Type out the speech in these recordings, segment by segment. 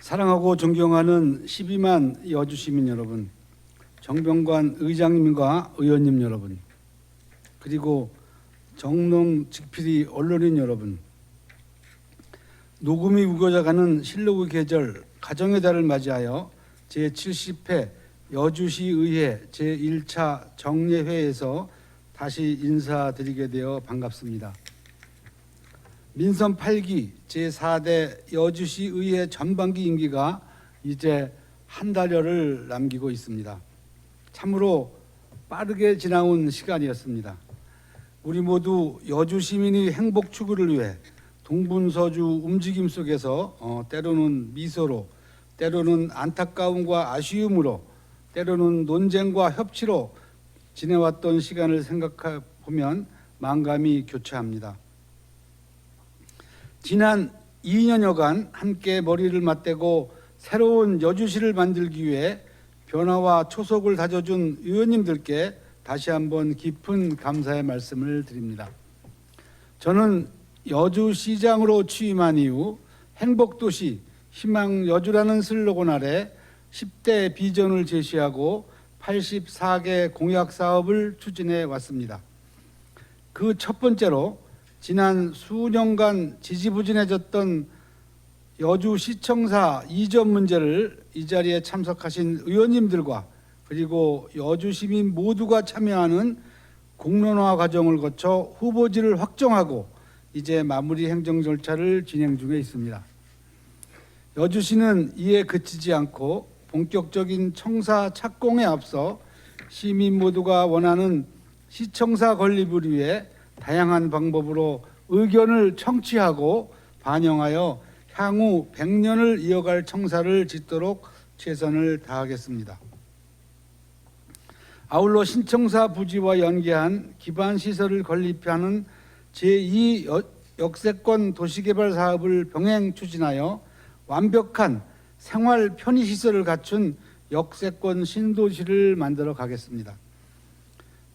사랑하고 존경하는 12만 여주 시민 여러분, 정병관 의장님과 의원님 여러분, 그리고 정농 직필이 언론인 여러분, 녹음이 우거져가는 실록의 계절 가정의 달을 맞이하여 제70회 여주시의회 제1차 정례회에서 다시 인사드리게 되어 반갑습니다. 민선 8기 제4대 여주시의회 전반기 임기가 이제 한 달여를 남기고 있습니다. 참으로 빠르게 지나온 시간이었습니다. 우리 모두 여주 시민의 행복 추구를 위해 동분서주 움직임 속에서 때로는 미소로, 때로는 안타까움과 아쉬움으로, 때로는 논쟁과 협치로 지내왔던 시간을 생각해 보면 만감이 교차합니다. 지난 2년여간 함께 머리를 맞대고 새로운 여주시를 만들기 위해 변화와 초석을 다져준 의원님들께 다시 한번 깊은 감사의 말씀을 드립니다. 저는 여주시장으로 취임한 이후 행복도시 희망여주라는 슬로건 아래 10대 비전을 제시하고 84개 공약사업을 추진해 왔습니다. 그 첫 번째로 지난 수년간 지지부진해졌던 여주시청사 이전 문제를 이 자리에 참석하신 의원님들과 그리고 여주 시민 모두가 참여하는 공론화 과정을 거쳐 후보지를 확정하고 이제 마무리 행정 절차를 진행 중에 있습니다. 여주시는 이에 그치지 않고 본격적인 청사 착공에 앞서 시민 모두가 원하는 시청사 건립을 위해 다양한 방법으로 의견을 청취하고 반영하여 향후 100년을 이어갈 청사를 짓도록 최선을 다하겠습니다. 아울러 신청사 부지와 연계한 기반시설을 건립하는 제2 역세권 도시개발 사업을 병행 추진하여 완벽한 생활 편의시설을 갖춘 역세권 신도시를 만들어 가겠습니다.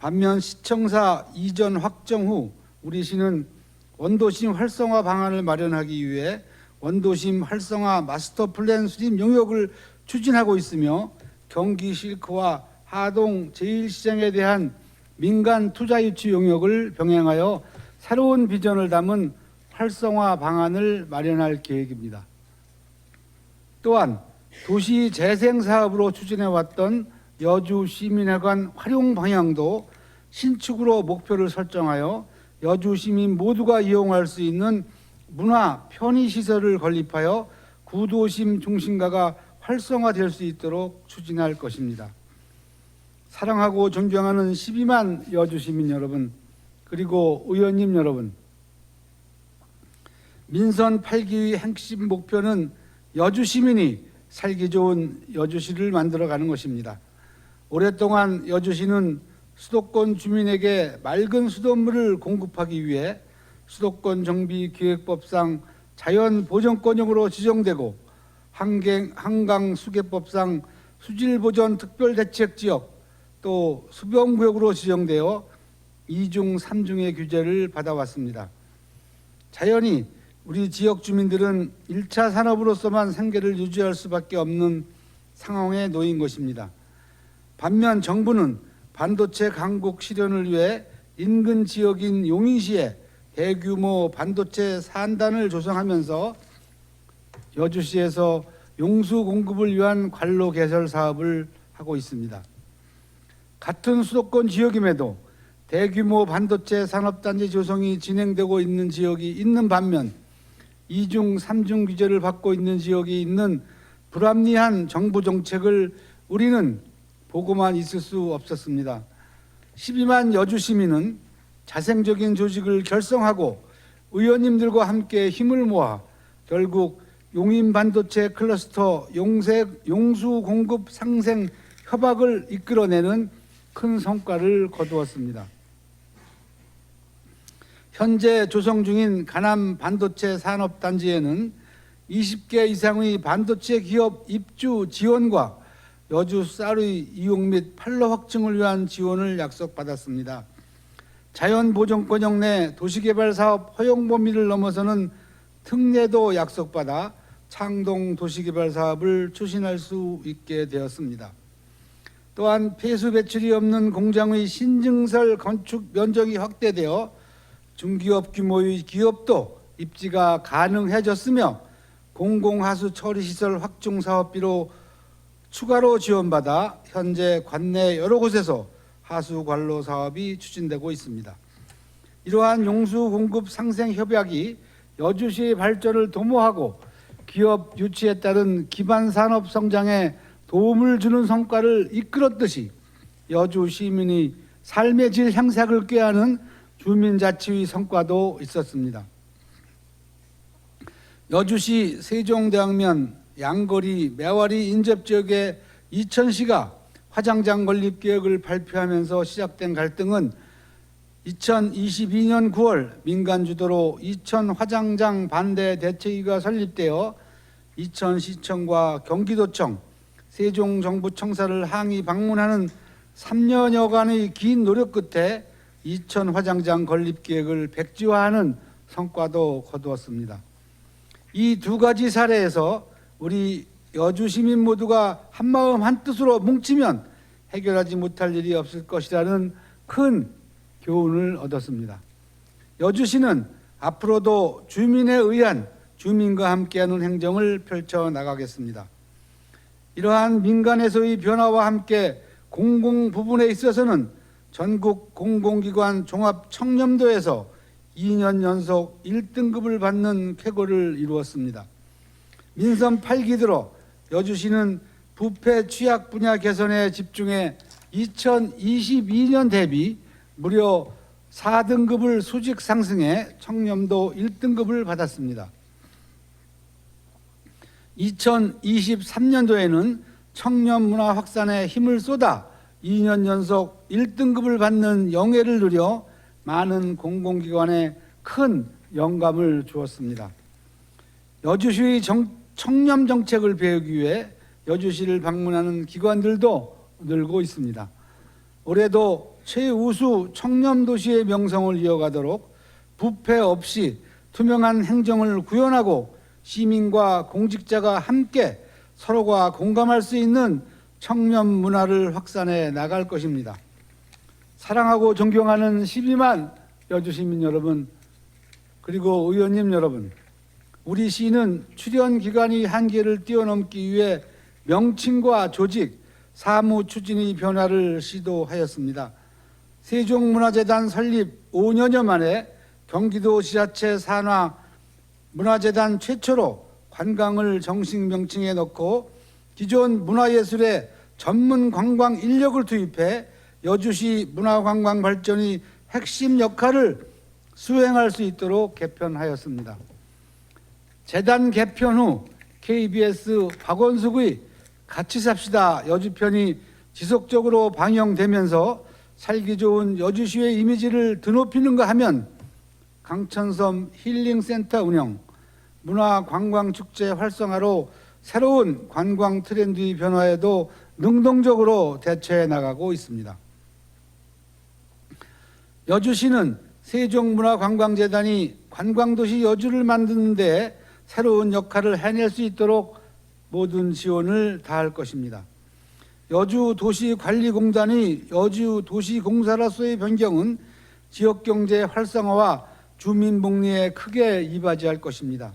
반면 시청사 이전 확정 후 우리 시는 원도심 활성화 방안을 마련하기 위해 원도심 활성화 마스터 플랜 수립 용역을 추진하고 있으며 경기 실크와 하동 제1시장에 대한 민간 투자 유치 용역을 병행하여 새로운 비전을 담은 활성화 방안을 마련할 계획입니다. 또한 도시 재생 사업으로 추진해 왔던 여주 시민회관 활용 방향도 신축으로 목표를 설정하여 여주 시민 모두가 이용할 수 있는 문화 편의시설을 건립하여 구도심 중심가가 활성화될 수 있도록 추진할 것입니다. 사랑하고 존경하는 12만 여주 시민 여러분, 그리고 의원님 여러분, 민선 8기의 핵심 목표는 여주 시민이 살기 좋은 여주시를 만들어가는 것입니다. 오랫동안 여주시는 수도권 주민에게 맑은 수돗물을 공급하기 위해 수도권 정비 기획법상 자연보전권역으로 지정되고 한강수계법상 수질보전 특별대책지역 또 수변구역으로 지정되어 2중 3중의 규제를 받아왔습니다. 자연히 우리 지역 주민들은 1차 산업으로서만 생계를 유지할 수밖에 없는 상황에 놓인 것입니다. 반면 정부는 반도체 강국 실현을 위해 인근 지역인 용인시에 대규모 반도체 산단을 조성하면서 여주시에서 용수 공급을 위한 관로 개설 사업을 하고 있습니다. 같은 수도권 지역임에도 대규모 반도체 산업단지 조성이 진행되고 있는 지역이 있는 반면 2중, 3중 규제를 받고 있는 지역이 있는 불합리한 정부 정책을 우리는 보고만 있을 수 없었습니다. 12만 여주 시민은 자생적인 조직을 결성하고 의원님들과 함께 힘을 모아 결국 용인 반도체 클러스터 용수 공급 상생 협약을 이끌어내는 큰 성과를 거두었습니다. 현재 조성 중인 가남 반도체 산업단지에는 20개 이상의 반도체 기업 입주 지원과 여주 쌀의 이용 및 판로 확충을 위한 지원을 약속받았습니다. 자연보전권역 내 도시개발 사업 허용 범위를 넘어서는 특례도 약속받아 창동 도시개발 사업을 추진할 수 있게 되었습니다. 또한 폐수 배출이 없는 공장의 신증설 건축 면적이 확대되어 중기업 규모의 기업도 입지가 가능해졌으며 공공하수 처리시설 확충 사업비로 추가로 지원받아 현재 관내 여러 곳에서 하수 관로 사업이 추진되고 있습니다. 이러한 용수 공급 상생 협약이 여주시의 발전을 도모하고 기업 유치에 따른 기반 산업 성장에 도움을 주는 성과를 이끌었듯이 여주 시민의 삶의 질 향상을 꾀하는 주민자치의 성과도 있었습니다. 여주시 세종대왕면 양거리 매화리 인접지역의 이천시가 화장장 건립 계획을 발표하면서 시작된 갈등은 2022년 9월 민간 주도로 이천 화장장 반대 대책위가 설립되어 이천시청과 경기도청, 세종정부청사를 항의 방문하는 3년여간의 긴 노력 끝에 이천 화장장 건립 계획을 백지화하는 성과도 거두었습니다. 이 두 가지 사례에서 우리 여주 시민 모두가 한마음 한뜻으로 뭉치면 해결하지 못할 일이 없을 것이라는 큰 교훈을 얻었습니다. 여주시는 앞으로도 주민에 의한 주민과 함께하는 행정을 펼쳐나가겠습니다. 이러한 민간에서의 변화와 함께 공공 부분에 있어서는 전국 공공기관 종합 청렴도에서 2년 연속 1등급을 받는 쾌거를 이루었습니다. 민선 8기 들어 여주시는 부패 취약 분야 개선에 집중해 2022년 대비 무려 4등급을 수직 상승해 청렴도 1등급을 받았습니다. 2023년도에는 청년 문화 확산에 힘을 쏟아 2년 연속 1등급을 받는 영예를 누려 많은 공공기관에 큰 영감을 주었습니다. 여주시의 청렴 정책을 배우기 위해 여주시를 방문하는 기관들도 늘고 있습니다. 올해도 최우수 청렴도시의 명성을 이어가도록 부패 없이 투명한 행정을 구현하고 시민과 공직자가 함께 서로가 공감할 수 있는 청렴 문화를 확산해 나갈 것입니다. 사랑하고 존경하는 12만 여주시민 여러분, 그리고 의원님 여러분, 우리 시는 출연 기간의 한계를 뛰어넘기 위해 명칭과 조직, 사무 추진의 변화를 시도하였습니다. 세종문화재단 설립 5년여 만에 경기도 지자체 산하 문화재단 최초로 관광을 정식 명칭에 넣고 기존 문화예술에 전문 관광 인력을 투입해 여주시 문화관광 발전의 핵심 역할을 수행할 수 있도록 개편하였습니다. 재단 개편 후 KBS 박원숙의 같이 삽시다 여주편이 지속적으로 방영되면서 살기 좋은 여주시의 이미지를 드높이는가 하면 강천섬 힐링센터 운영, 문화관광축제 활성화로 새로운 관광 트렌드의 변화에도 능동적으로 대처해 나가고 있습니다. 여주시는 세종문화관광재단이 관광도시 여주를 만드는 데 새로운 역할을 해낼 수 있도록 모든 지원을 다할 것입니다. 여주도시관리공단의 여주도시공사로서의 변경은 지역경제 활성화와 주민복리에 크게 이바지할 것입니다.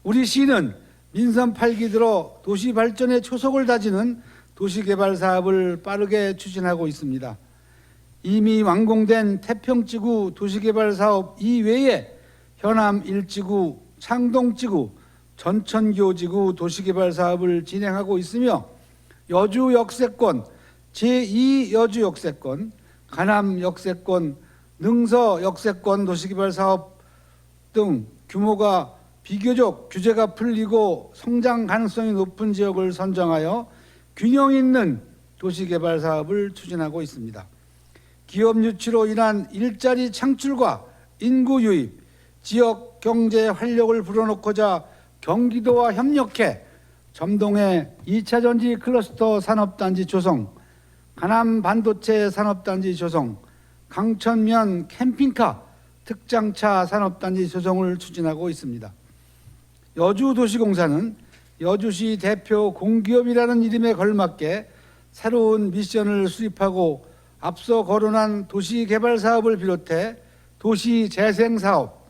우리 시는 민선 8기 들어 도시발전의 초석을 다지는 도시개발 사업을 빠르게 추진하고 있습니다. 이미 완공된 태평지구 도시개발 사업 이외에 현암 1지구, 창동지구, 전천교지구 도시개발 사업을 진행하고 있으며 여주 역세권, 제2여주 역세권, 간암 역세권, 능서 역세권 도시개발 사업 등 규모가 비교적 규제가 풀리고 성장 가능성이 높은 지역을 선정하여 균형 있는 도시개발 사업을 추진하고 있습니다. 기업 유치로 인한 일자리 창출과 인구 유입, 지역 경제 활력을 불어넣고자 경기도와 협력해 점동에 2차 전지 클러스터 산업단지 조성, 간암 반도체 산업단지 조성, 강천면 캠핑카 특장차 산업단지 조성을 추진하고 있습니다. 여주도시공사는 여주시 대표 공기업이라는 이름에 걸맞게 새로운 미션을 수립하고 앞서 거론한 도시개발사업을 비롯해 도시재생사업,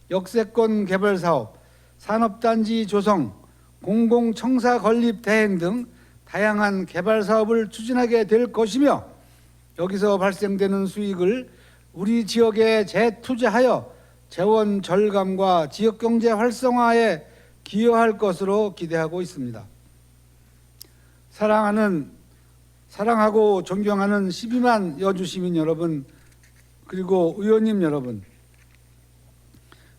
역세권 개발사업, 산업단지 조성, 공공청사 건립 대행 등 다양한 개발사업을 추진하게 될 것이며, 여기서 발생되는 수익을 우리 지역에 재투자하여 재원 절감과 지역경제 활성화에 기여할 것으로 기대하고 있습니다. 사랑하고 존경하는 12만 여주 시민 여러분, 그리고 의원님 여러분,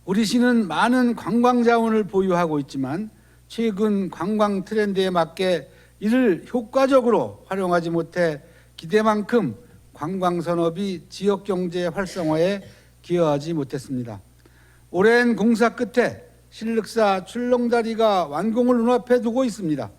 우리 시는 많은 관광 자원을 보유하고 있지만 최근 관광 트렌드에 맞게 이를 효과적으로 활용하지 못해 기대만큼 관광 산업이 지역 경제 활성화에 기여하지 못했습니다. 오랜 공사 끝에 신륵사 출렁다리가 완공을 눈앞에 두고 있습니다.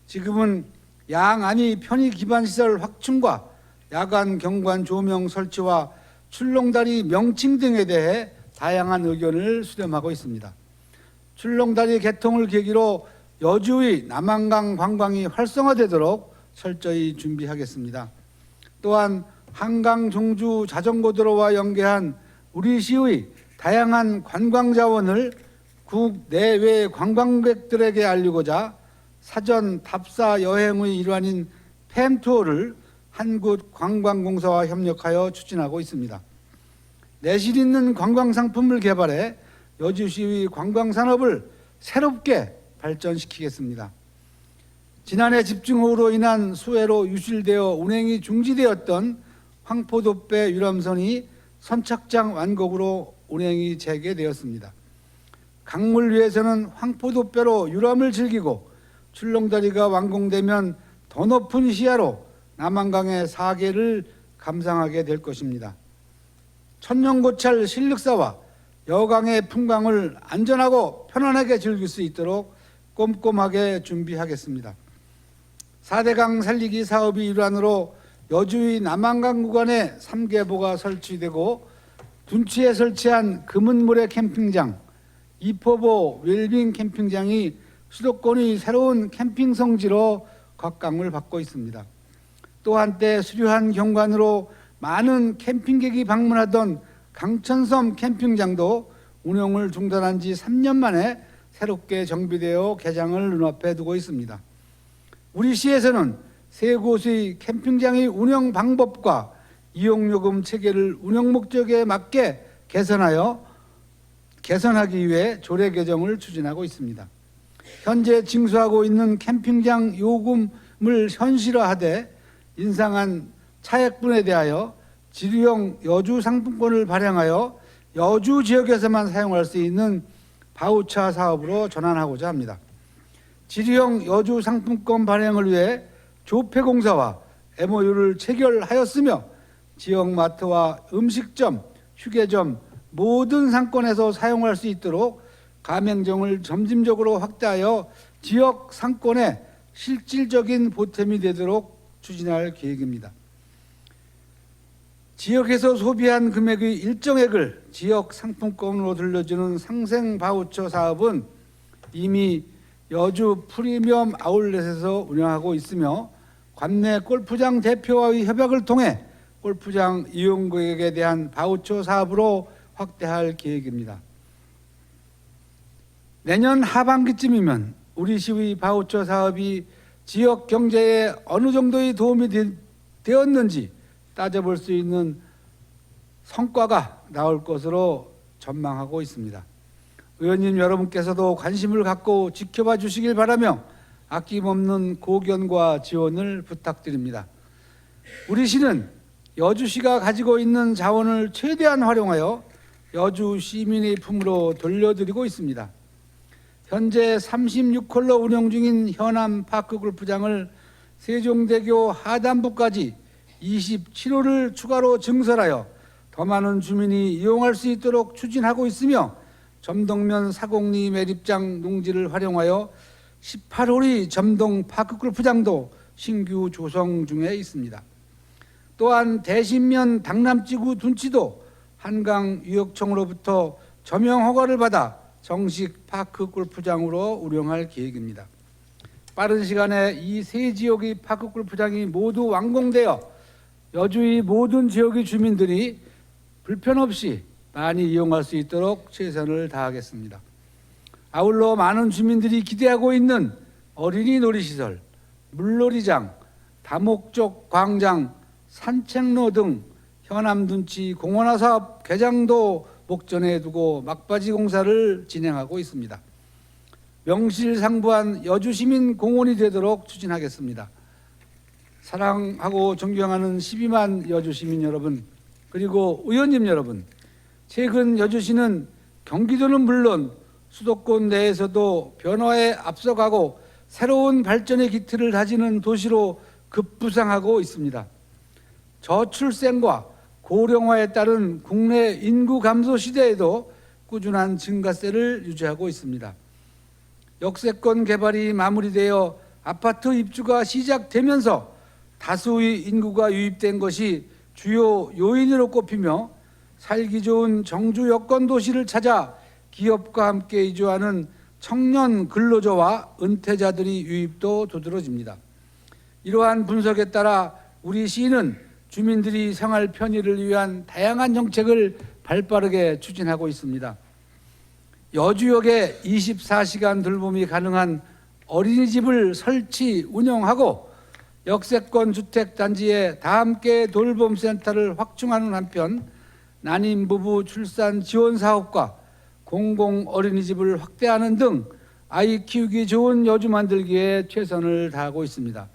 지금은 양안이 편의 기반 시설 확충과 야간 경관 조명 설치와 출렁다리 명칭 등에 대해 다양한 의견을 수렴하고 있습니다. 출렁다리 개통을 계기로 여주의 남한강 관광이 활성화되도록 철저히 준비하겠습니다. 또한 한강 종주 자전거도로와 연계한 우리 시의 다양한 관광 자원을 국내외 관광객들에게 알리고자 사전 답사 여행의 일환인 팸투어를 한국관광공사와 협력하여 추진하고 있습니다. 내실 있는 관광 상품을 개발해 여주시의 관광 산업을 새롭게 발전시키겠습니다. 지난해 집중호우로 인한 수해로 유실되어 운행이 중지되었던 황포도배 유람선이 선착장 완공으로 운행이 재개되었습니다. 강물 위에서는 황포도배로 유람을 즐기고 출렁다리가 완공되면 더 높은 시야로 남한강의 사계를 감상하게 될 것입니다. 천년고찰 신륵사와 여강의 풍광을 안전하고 편안하게 즐길 수 있도록 꼼꼼하게 준비하겠습니다. 4대강 살리기 사업의 일환으로 여주의 남한강 구간에 3개보가 설치되고 둔치에 설치한 금은모래 캠핑장, 이포보 웰빙 캠핑장이 수도권의 새로운 캠핑 성지로 각광을 받고 있습니다. 또 한때 수려한 경관으로 많은 캠핑객이 방문하던 강천섬 캠핑장도 운영을 중단한 지 3년 만에 새롭게 정비되어 개장을 눈앞에 두고 있습니다. 우리 시에서는 세 곳의 캠핑장의 운영 방법과 이용요금 체계를 운영 목적에 맞게 개선하기 위해 조례 개정을 추진하고 있습니다. 현재 징수하고 있는 캠핑장 요금을 현실화하되 인상한 차액분에 대하여 지류형 여주 상품권을 발행하여 여주 지역에서만 사용할 수 있는 바우처 사업으로 전환하고자 합니다. 지류형 여주 상품권 발행을 위해 조폐공사와 MOU를 체결하였으며 지역마트와 음식점, 휴게점 모든 상권에서 사용할 수 있도록 가맹점을 점진적으로 확대하여 지역 상권에 실질적인 보탬이 되도록 추진할 계획입니다. 지역에서 소비한 금액의 일정액을 지역 상품권으로 돌려주는 상생 바우처 사업은 이미 여주 프리미엄 아울렛에서 운영하고 있으며 관내 골프장 대표와의 협약을 통해 골프장 이용객에 대한 바우처 사업으로 확대할 계획입니다. 내년 하반기쯤이면 우리 시의 바우처 사업이 지역 경제에 어느 정도의 도움이 되었는지 따져볼 수 있는 성과가 나올 것으로 전망하고 있습니다. 의원님 여러분께서도 관심을 갖고 지켜봐 주시길 바라며 아낌없는 고견과 지원을 부탁드립니다. 우리 시는 여주시가 가지고 있는 자원을 최대한 활용하여 여주 시민의 품으로 돌려드리고 있습니다. 현재 36홀로 운영 중인 현암 파크 골프장을 세종대교 하단부까지 27홀을 추가로 증설하여 더 많은 주민이 이용할 수 있도록 추진하고 있으며 점동면 사공리 매립장 농지를 활용하여 18홀의 점동 파크 골프장도 신규 조성 중에 있습니다. 또한 대신면 당남지구 둔치도 한강유역청으로부터 점용 허가를 받아 정식 파크 골프장으로 운영할 계획입니다. 빠른 시간에 이 세 지역의 파크 골프장이 모두 완공되어 여주의 모든 지역의 주민들이 불편 없이 많이 이용할 수 있도록 최선을 다하겠습니다. 아울러 많은 주민들이 기대하고 있는 어린이 놀이시설, 물놀이장, 다목적 광장, 산책로 등 현암둔치 공원화 사업 개장도 목전에 두고 막바지 공사를 진행하고 있습니다. 명실상부한 여주시민 공원이 되도록 추진하겠습니다. 사랑하고 존경하는 12만 여주시민 여러분, 그리고 의원님 여러분, 최근 여주시는 경기도는 물론 수도권 내에서도 변화에 앞서가고 새로운 발전의 기틀을 다지는 도시로 급부상하고 있습니다. 저출생과 고령화에 따른 국내 인구 감소 시대에도 꾸준한 증가세를 유지하고 있습니다. 역세권 개발이 마무리되어 아파트 입주가 시작되면서 다수의 인구가 유입된 것이 주요 요인으로 꼽히며 살기 좋은 정주 여건 도시를 찾아 기업과 함께 이주하는 청년 근로자와 은퇴자들의 유입도 두드러집니다. 이러한 분석에 따라 우리 시는 주민들이 생활 편의를 위한 다양한 정책을 발빠르게 추진하고 있습니다. 여주역에 24시간 돌봄이 가능한 어린이집을 설치 운영하고 역세권 주택단지에 다함께 돌봄센터를 확충하는 한편 난임 부부 출산 지원 사업과 공공 어린이집을 확대하는 등 아이 키우기 좋은 여주 만들기에 최선을 다하고 있습니다.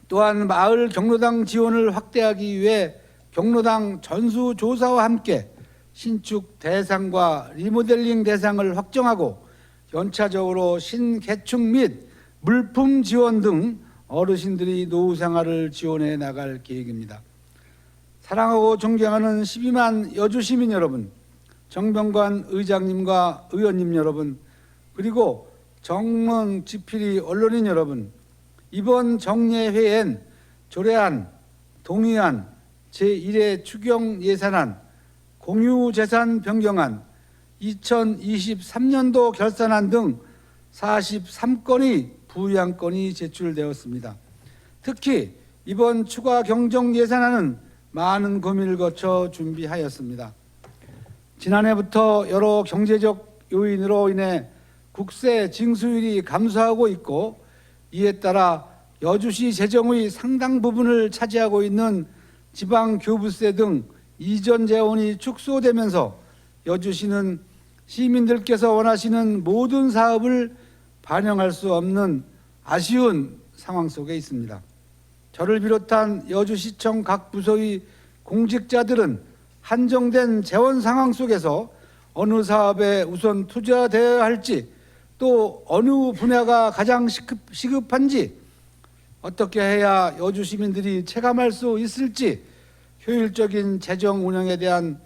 또한 마을 경로당 지원을 확대하기 위해 경로당 전수조사와 함께 신축 대상과 리모델링 대상을 확정하고 연차적으로 신개축 및 물품 지원 등 어르신들이 노후 생활을 지원해 나갈 계획입니다. 사랑하고 존경하는 12만 여주 시민 여러분, 정병관 의장님과 의원님 여러분, 그리고 정문 지필이 언론인 여러분, 이번 정례회엔 조례안, 동의안, 제1회 추경 예산안, 공유재산 변경안, 2023년도 결산안 등 43건의 부의안건이 제출되었습니다. 특히 이번 추가 경정 예산안은 많은 고민을 거쳐 준비하였습니다. 지난해부터 여러 경제적 요인으로 인해 국세 징수율이 감소하고 있고 이에 따라 여주시 재정의 상당 부분을 차지하고 있는 지방교부세 등 이전 재원이 축소되면서 여주시는 시민들께서 원하시는 모든 사업을 반영할 수 없는 아쉬운 상황 속에 있습니다. 저를 비롯한 여주시청 각 부서의 공직자들은 한정된 재원 상황 속에서 어느 사업에 우선 투자되어야 할지, 또 어느 분야가 가장 시급한지, 어떻게 해야 여주 시민들이 체감할 수 있을지 효율적인 재정 운영에 대한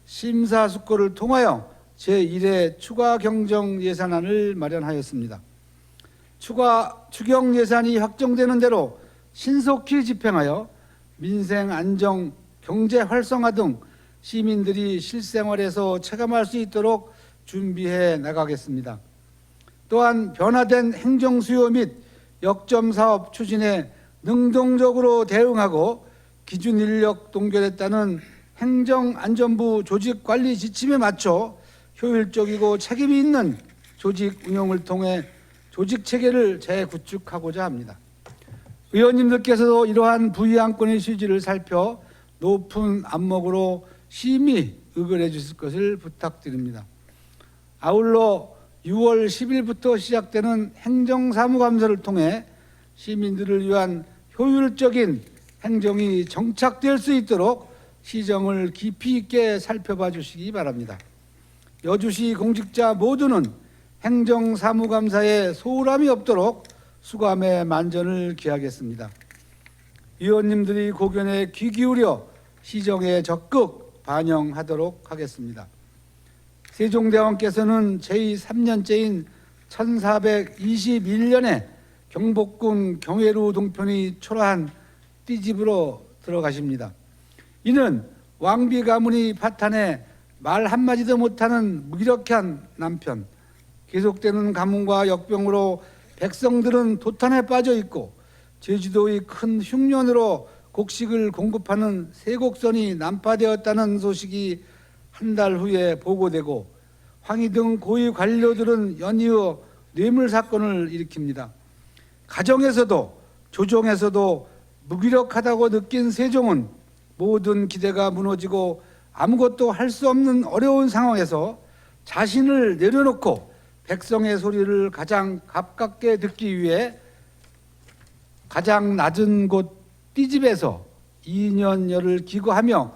심사숙고를 통하여 제1회 추가 경정 예산안을 마련하였습니다. 추경 예산이 확정되는 대로 신속히 집행하여 민생 안정, 경제 활성화 등 시민들이 실생활에서 체감할 수 있도록 준비해 나가겠습니다. 또한 변화된 행정 수요 및 역점 사업 추진에 능동적으로 대응하고 기준 인력 동결에 따른 행정안전부 조직관리 지침에 맞춰 효율적이고 책임이 있는 조직 운영을 통해 조직체계를 재구축하고자 합니다. 의원님들께서도 이러한 부의안건의 취지를 살펴 높은 안목으로 심히 의결해 주실 것을 부탁드립니다. 아울러 6월 10일부터 시작되는 행정사무감사를 통해 시민들을 위한 효율적인 행정이 정착될 수 있도록 시정을 깊이 있게 살펴봐 주시기 바랍니다. 여주시 공직자 모두는 행정사무감사에 소홀함이 없도록 수감의 만전을 기하겠습니다. 위원님들이 고견에 귀 기울여 시정에 적극 반영하도록 하겠습니다. 세종대왕께서는 제3년째인 1421년에 경복궁 경회루 동편이 초라한 띠집으로 들어가십니다. 이는 왕비 가문이 파탄해 말 한마디도 못하는 무기력한 남편, 계속되는 가뭄과 역병으로 백성들은 도탄에 빠져 있고 제주도의 큰 흉년으로 곡식을 공급하는 세곡선이 난파되었다는 소식이 한 달 후에 보고되고 황희 등 고위 관료들은 연이어 뇌물 사건을 일으킵니다. 가정에서도 조정에서도 무기력하다고 느낀 세종은 모든 기대가 무너지고 아무것도 할 수 없는 어려운 상황에서 자신을 내려놓고 백성의 소리를 가장 가깝게 듣기 위해 가장 낮은 곳 띠집에서 2년여를 기거하며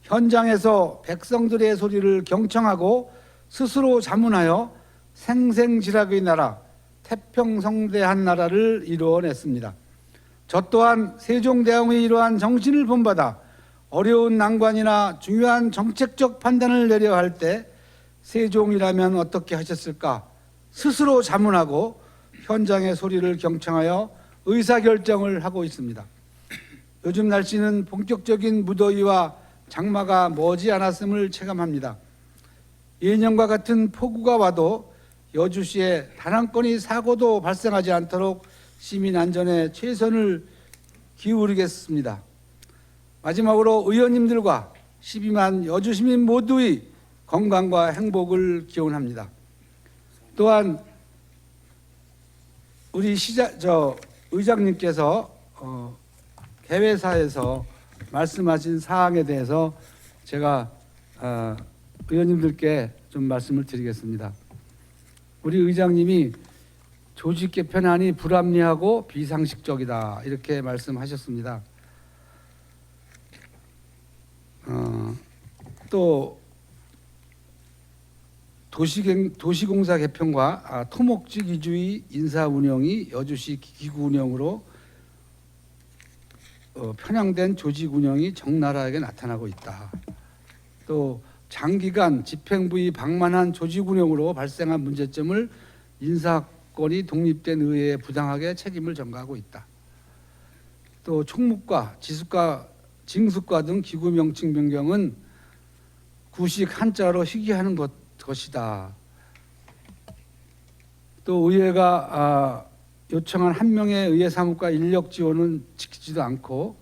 현장에서 백성들의 소리를 경청하고 스스로 자문하여 생생지락의 나라, 태평성대한 나라를 이루어냈습니다. 저 또한 세종대왕의 이러한 정신을 본받아 어려운 난관이나 중요한 정책적 판단을 내려야 할 때 세종이라면 어떻게 하셨을까? 스스로 자문하고 현장의 소리를 경청하여 의사결정을 하고 있습니다. 요즘 날씨는 본격적인 무더위와 장마가 머지않았음을 체감합니다. 예년과 같은 폭우가 와도 여주시에 단 한 건의 사고도 발생하지 않도록 시민 안전에 최선을 기울이겠습니다. 마지막으로 의원님들과 12만 여주 시민 모두의 건강과 행복을 기원합니다. 또한 우리 의장님께서 개회사에서 말씀하신 사항에 대해서 제가 의원님들께 좀 말씀을 드리겠습니다. 우리 의장님이 조직 개편안이 불합리하고 비상식적이다 이렇게 말씀하셨습니다. 또 도시공사 개편과 토목지 위주의 인사 운영이 여주시 기구 운영으로 편향된 조직 운영이 적나라하게 나타나고 있다. 또 장기간 집행부의 방만한 조직 운영으로 발생한 문제점을 인사권이 독립된 의회에 부당하게 책임을 전가하고 있다. 또 총무과, 지수과, 징수과 등 기구 명칭 변경은 구식 한자로 희귀하는 것이다. 또 의회가 요청한 한 명의 의회 사무과 인력 지원은 지키지도 않고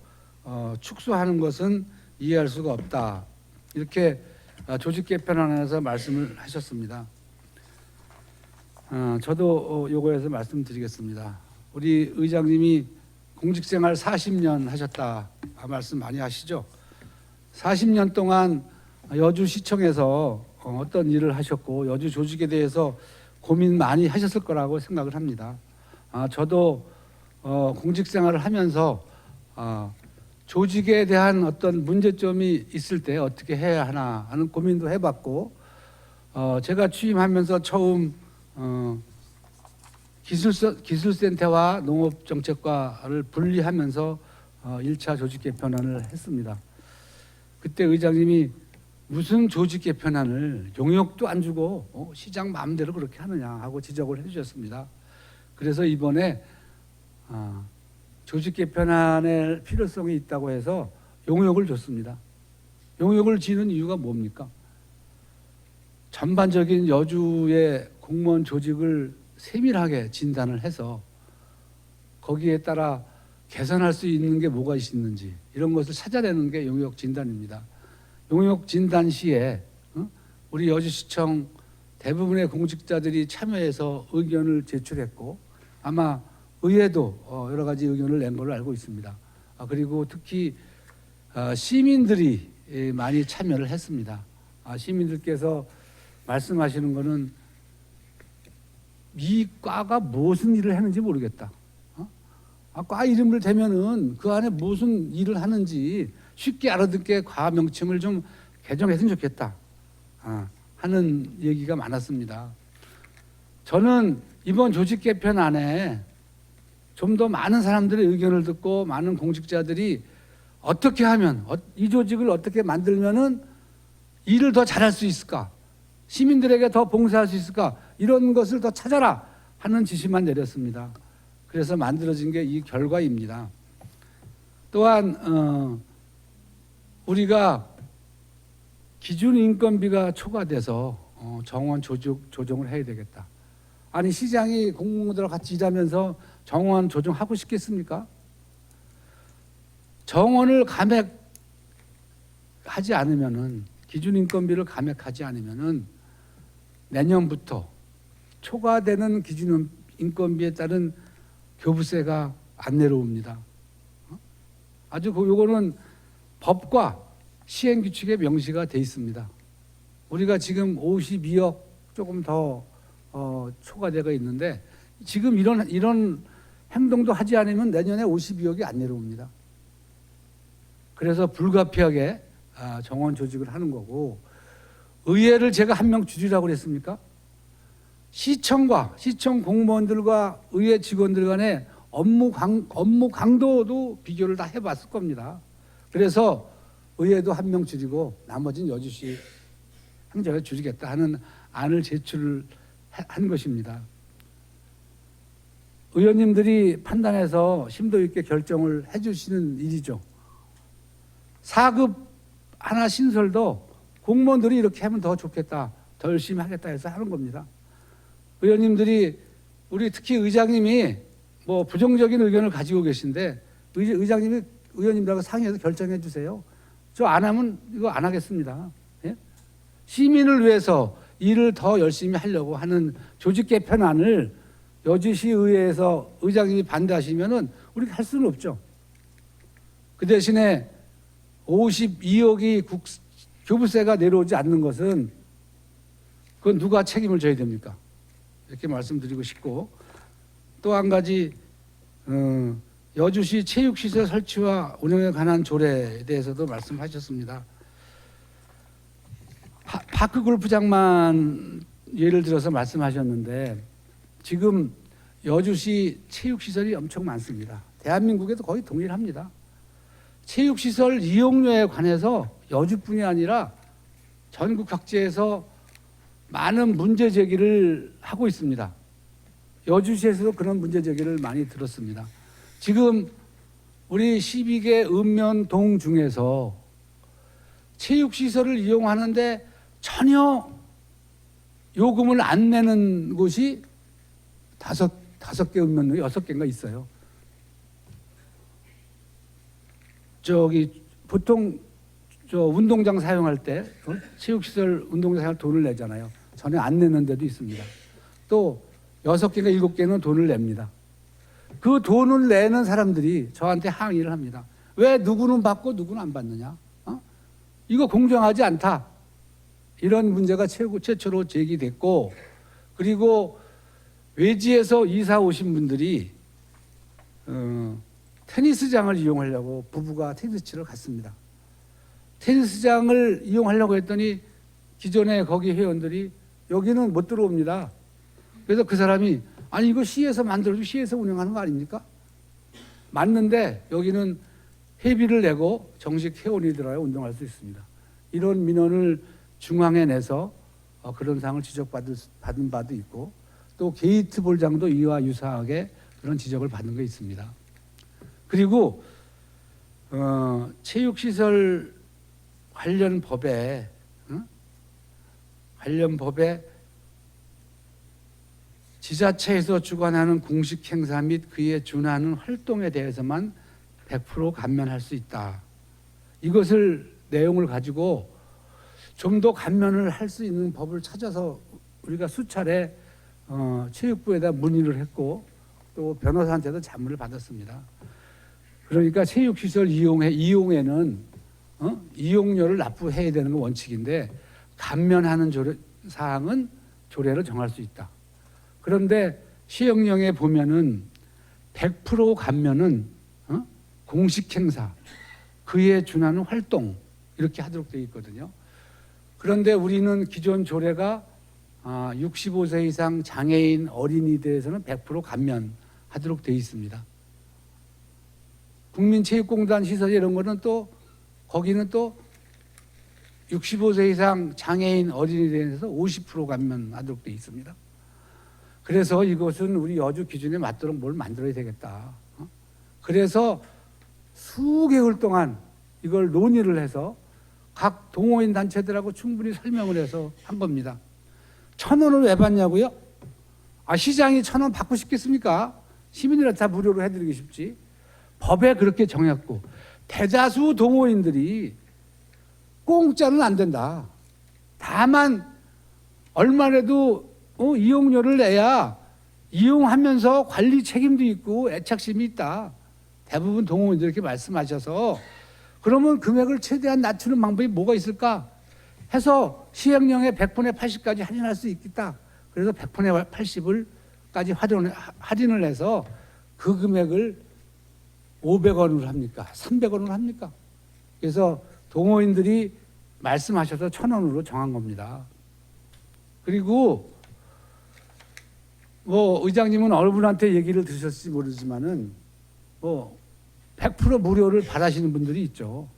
축소하는 것은 이해할 수가 없다. 이렇게 조직 개편안에서 말씀을 하셨습니다. 저도 요거에서 말씀드리겠습니다. 우리 의장님이 공직생활 40년 하셨다 말씀 많이 하시죠. 40년 동안 여주시청에서 어떤 일을 하셨고 여주 조직에 대해서 고민 많이 하셨을 거라고 생각을 합니다. 저도 공직생활을 하면서 조직에 대한 어떤 문제점이 있을 때 어떻게 해야 하나 하는 고민도 해봤고 제가 취임하면서 처음 기술센터와 농업정책과를 분리하면서 1차 조직 개편안을 했습니다. 그때 의장님이 무슨 조직 개편안을 용역도 안 주고 시장 마음대로 그렇게 하느냐 하고 지적을 해주셨습니다. 그래서 이번에 조직 개편안의 필요성이 있다고 해서 용역을 줬습니다. 용역을 지는 이유가 뭡니까? 전반적인 여주의 공무원 조직을 세밀하게 진단을 해서 거기에 따라 개선할 수 있는 게 뭐가 있는지 이런 것을 찾아내는 게 용역 진단입니다. 용역 진단 시에 우리 여주시청 대부분의 공직자들이 참여해서 의견을 제출했고 아마 의회도 여러 가지 의견을 낸 걸로 알고 있습니다. 그리고 특히 시민들이 많이 참여를 했습니다. 시민들께서 말씀하시는 거는 이 과가 무슨 일을 했는지 모르겠다. 과 이름을 대면은 그 안에 무슨 일을 하는지 쉽게 알아듣게 과 명칭을 좀 개정했으면 좋겠다 하는 얘기가 많았습니다. 저는 이번 조직 개편안에 좀 더 많은 사람들의 의견을 듣고 많은 공직자들이 어떻게 하면 이 조직을 어떻게 만들면은 일을 더 잘할 수 있을까, 시민들에게 더 봉사할 수 있을까, 이런 것을 더 찾아라 하는 지시만 내렸습니다. 그래서 만들어진 게 이 결과입니다. 또한 우리가 기준 인건비가 초과돼서 정원 조정을 해야 되겠다. 아니 시장이 공무원들과 같이 일하면서 정원 조정하고 싶겠습니까? 정원을 감액하지 않으면은, 기준 인건비를 감액하지 않으면은 내년부터 초과되는 기준 인건비에 따른 교부세가 안 내려옵니다. 아주 요거는 법과 시행 규칙에 명시가 돼 있습니다. 우리가 지금 52억 조금 더 초과되어 있는데 지금 이런 행동도 하지 않으면 내년에 52억이 안 내려옵니다. 그래서 불가피하게 정원 조직을 하는 거고, 의회를 제가 한 명 줄이라고 그랬습니까? 시청과 시청 공무원들과 의회 직원들 간의 업무 강도도 비교를 다 해봤을 겁니다. 그래서 의회도 한 명 줄이고 나머지는 여주시 행정에 줄이겠다 하는 안을 제출한 것입니다. 의원님들이 판단해서 심도 있게 결정을 해주시는 일이죠. 4급 하나 신설도 공무원들이 이렇게 하면 더 좋겠다, 더 열심히 하겠다 해서 하는 겁니다. 의원님들이, 우리 특히 의장님이 뭐 부정적인 의견을 가지고 계신데 의장님이 의원님들하고 상의해서 결정해 주세요. 저 안 하면 이거 안 하겠습니다. 예? 시민을 위해서 일을 더 열심히 하려고 하는 조직 개편안을 여주시 의회에서 의장님이 반대하시면은 우리가 할 수는 없죠. 그 대신에 52억이 교부세가 내려오지 않는 것은 그건 누가 책임을 져야 됩니까? 이렇게 말씀드리고 싶고, 또 한 가지 여주시 체육시설 설치와 운영에 관한 조례에 대해서도 말씀하셨습니다. 파크 골프장만 예를 들어서 말씀하셨는데 지금 여주시 체육시설이 엄청 많습니다. 대한민국에도 거의 동일합니다. 체육시설 이용료에 관해서 여주뿐이 아니라 전국 각지에서 많은 문제 제기를 하고 있습니다. 여주시에서도 그런 문제 제기를 많이 들었습니다. 지금 우리 12개 읍면동 중에서 체육시설을 이용하는데 전혀 요금을 안 내는 곳이 다섯 개 읍면동이 6개인가 있어요. 저기 보통 저 운동장 사용할 때 체육시설 운동장 사용할 돈을 내잖아요. 전혀 안 내는 데도 있습니다. 또 6개가 7개는 돈을 냅니다. 그 돈을 내는 사람들이 저한테 항의를 합니다. 왜 누구는 받고 누구는 안 받느냐? 이거 공정하지 않다. 이런 문제가 최초로 제기됐고, 그리고 외지에서 이사 오신 분들이 테니스장을 이용하려고 부부가 테니스치러 갔습니다. 테니스장을 이용하려고 했더니 기존에 거기 회원들이 여기는 못 들어옵니다. 그래서 그 사람이, 아니 이거 시에서 만들어주고 시에서 운영하는 거 아닙니까? 맞는데 여기는 회비를 내고 정식 회원이 들어야 운동할 수 있습니다. 이런 민원을 중앙에 내서 그런 사항을 지적받은 바도 있고, 또 게이트 볼장도 이와 유사하게 그런 지적을 받은 게 있습니다. 그리고 체육시설 관련 법에 지자체에서 주관하는 공식 행사 및 그에 준하는 활동에 대해서만 100% 감면할 수 있다. 이것을 내용을 가지고 좀 더 감면을 할 수 있는 법을 찾아서 우리가 수차례 체육부에다 문의를 했고 또 변호사한테도 자문을 받았습니다. 그러니까 체육시설 이용에는 이용료를 납부해야 되는 건 원칙인데 감면하는 사항은 조례로 정할 수 있다. 그런데 시행령에 보면은 100% 감면은 공식 행사, 그에 준하는 활동 이렇게 하도록 되어 있거든요. 그런데 우리는 기존 조례가 65세 이상 장애인 어린이 대해서는 100% 감면하도록 되어 있습니다. 국민체육공단 시설 이런 거는 또 거기는 또 65세 이상 장애인 어린이에 대해서 50% 감면하도록 되어 있습니다. 그래서 이것은 우리 여주 기준에 맞도록 뭘 만들어야 되겠다. 그래서 수개월 동안 이걸 논의를 해서 각 동호인 단체들하고 충분히 설명을 해서 한 겁니다. 1,000원을 왜 받냐고요? 시장이 1,000원 받고 싶겠습니까? 시민들한테 다 무료로 해드리기 쉽지. 법에 그렇게 정했고 대다수 동호인들이 공짜는 안 된다. 다만 얼마라도 이용료를 내야 이용하면서 관리 책임도 있고 애착심이 있다. 대부분 동호인들 이렇게 말씀하셔서 그러면 금액을 최대한 낮추는 방법이 뭐가 있을까 해서 시행령에 100분의 80까지 할인할 수 있겠다. 그래서 100분의 80을까지 할인을 해서 그 금액을 500원으로 합니까? 300원으로 합니까? 그래서 동호인들이 말씀하셔서 1,000원으로 정한 겁니다. 그리고 의장님은 어느 분한테 얘기를 들으셨을지 모르지만은 100% 무료를 바라시는 분들이 있죠.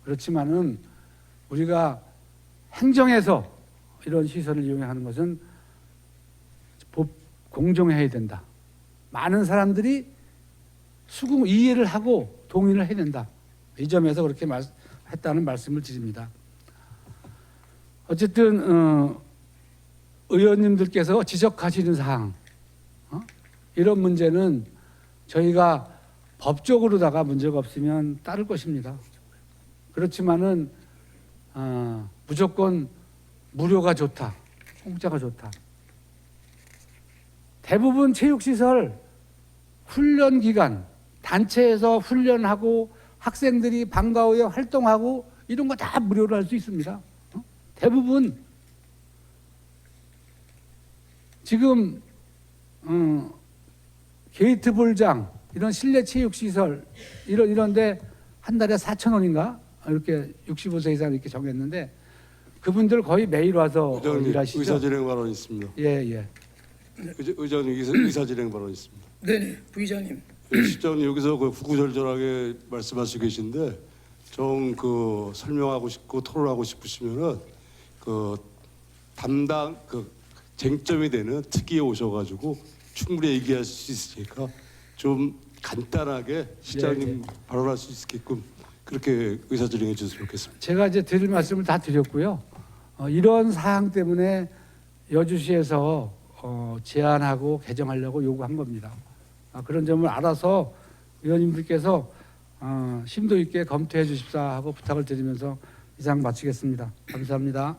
그렇지만은 우리가 행정에서 이런 시설을 이용하는 것은 공정해야 된다. 많은 사람들이 이해를 하고 동의를 해야 된다. 이 점에서 그렇게 했다는 말씀을 드립니다. 어쨌든 의원님들께서 지적하시는 사항 이런 문제는 저희가 법적으로다가 문제가 없으면 따를 것입니다. 그렇지만은 무조건 무료가 좋다, 공짜가 좋다. 대부분 체육시설 훈련 기간 단체에서 훈련하고 학생들이 방과 후에 활동하고 이런 거 다 무료로 할 수 있습니다. 대부분 지금 게이트볼장 이런 실내 체육시설 이런데 한 달에 4,000원인가 이렇게 65세 이상 이렇게 정했는데 그분들 거의 매일 와서 일하시죠. 의사진행 발언 있습니다. 예. 의장님 의사진행 발언 있습니다. 네, 부의장님. 시장님 여기서 구구절절하게 말씀하시고 계신데 좀 설명하고 싶고 토론하고 싶으시면은 담당 쟁점이 되는 특위에 오셔가지고 충분히 얘기할 수 있으니까 좀 간단하게 시장님 발언할 수 있게끔 그렇게 의사진행해 주셨으면 좋겠습니다. 제가 이제 드릴 말씀을 다 드렸고요. 이런 사항 때문에 여주시에서 제안하고 개정하려고 요구한 겁니다. 그런 점을 알아서 의원님들께서 심도 있게 검토해 주십사 하고 부탁을 드리면서 이상 마치겠습니다. 감사합니다.